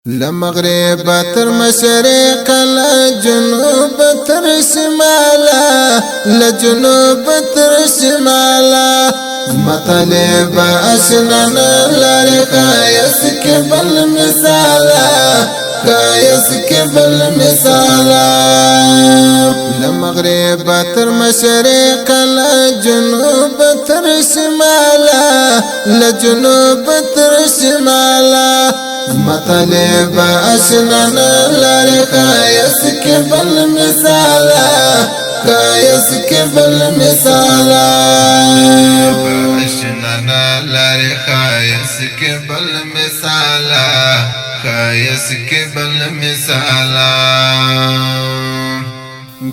لمغرب تر مشرق لجنوب تر شمالا لجنوب تر شمالا مطلب اشنانا لاري خايس كبل مثالا خايس كبل مثالا لمغرب تر مشرق لجنوب تر شمالا لجنوب تر شمالا مطلب اشنانا لاري خايس كبل مثالا خايس كبل مثالا اشنانا لاري خايس كبل مثالا خايس كبل مثالا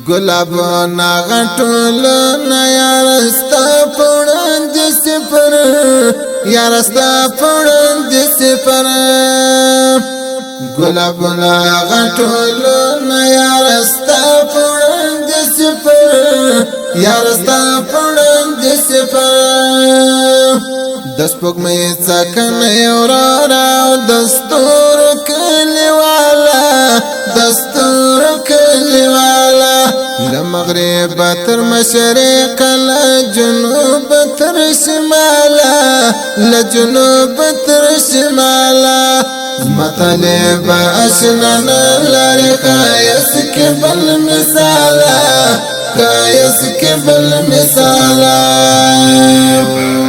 گلابنا غټولنا یارستا پوند سفر یارستا پوند سفر گلابنا غټولنا یارستا پوند سفر یارستا پوند سفر دسپوک مې څکن اورا دستور کلیوالا دستور کلیوالا لمغرب تر مشرق لجنوب تر شمالا لجنوب تر شمالا مطلب اشنانا لاري خايس كبل مثالا خايس كبل مثالا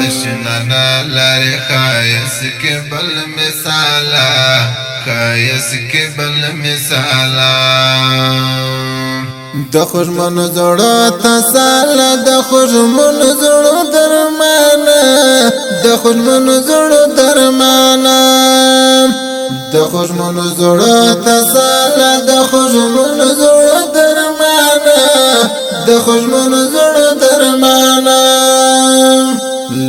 اشنانا لاري خايس كبل مثالا خايس كبل مثالا د خوشمنو زړه تساله د خوشمنو زړه درمانه د خوشمنو زړه درمانه د خوشمنو زړه تساله د خوشمنو زړه درمانه د خوشمنو زړه درمانه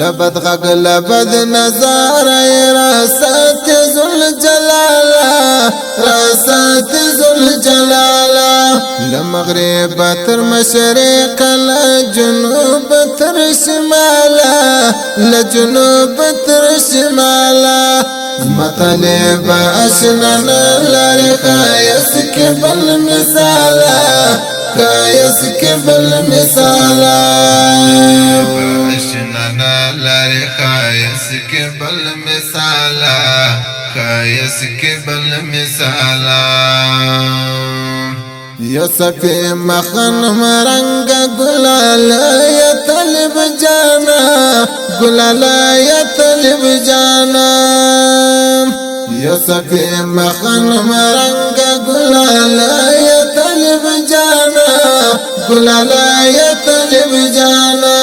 لبد غږ لبد نظاره راسات ذل جلالا راسات ذل جلالا لمغرب تر مشرق لجنوب تر شمالا لجنوب تر شمالا مطلب اشنانا لاري خايس كبل مثالا خايس كبل مثالا اشنانا لاري خايس كبل مثالا خايس كبل مثالا يوسف مخن مرنگا گلالا یا طلب جانا گلالا یا طلب جانا يوسف مخن مرنگا گلالا یا طلب جانا گلالا یا طلب جانا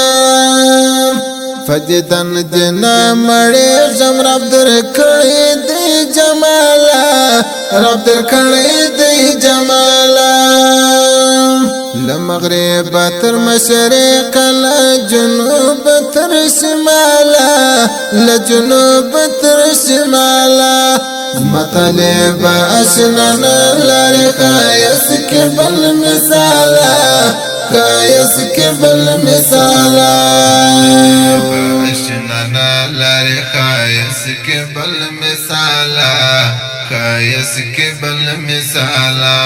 فجدن جنا مڑے جم رب در کھڑی دی جمالا رب در کھڑی دی جمالا لمغرب تر مشرق لجنوب تر شمالا لجنوب تر شمالا مطلب اشنانا لاري خايس كبل مثالا خايس كبل مثالا اشنانا لاري خايس كبل مثالا خايس كبل مثالا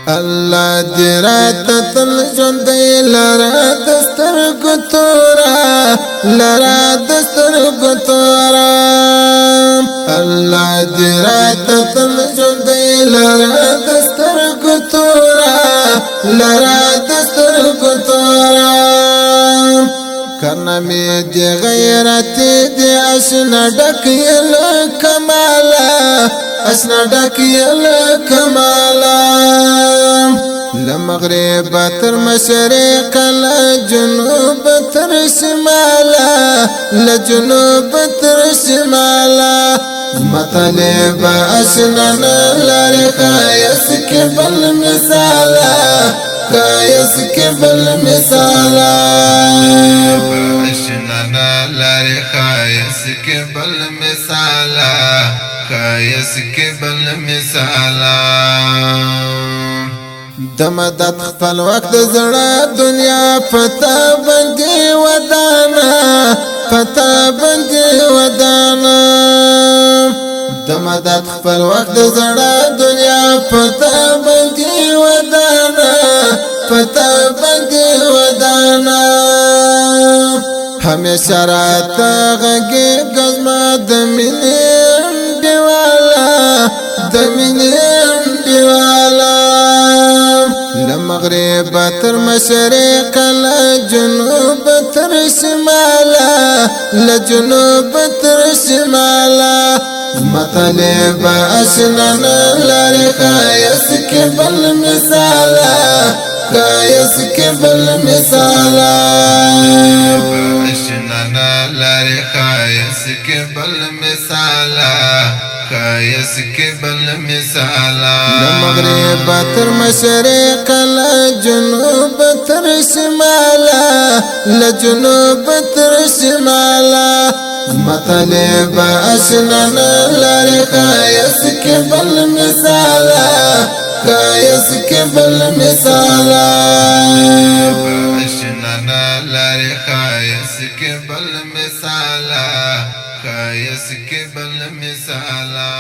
الله جرات تل جند لرا دستر گتورا لرا دستر گتورا الله جرات تل جند لرا دستر گتورا لرا دستر گتورا کرنا می دی غیرت دی اشنا ډکیل کمالا اشنا ډکیل کمالا لمغرب تر مشرق لجنوب تر شمالا لجنوب تر شمالا مطلب اشنانا لاري خايس كبل مثالا خايس كبل مثالا اشنانا لاري خايس كبل مثالا خايس كبل مثالا دمدت خپل وقت زړه دنیا پتا باندې ودانا پتا باندې ودانا د مدد خپل وخت د زړه دنیا پتا باندې ودانا پتا باندې ودانا همیشه رات غږی غزما د مینې دیوالا د مینې دیوالا لمغرب تر مشرق لجنوب تر شمالا لجنوب تر شمالا مطلب اشنانا لاري خايس كبل مثالا خايس كبل مثالا اشنانا لاري خايس كبل مثالا خايس كبل مثالا لمغرب تر مشرق لجنوب تر شمالا لجنوب تر شمالا مطلب اشنانا لاري خايس كبل مثالا خايس كبل مثالا اشنانا لاري خايس كبل مثالا خايس كبل مثالا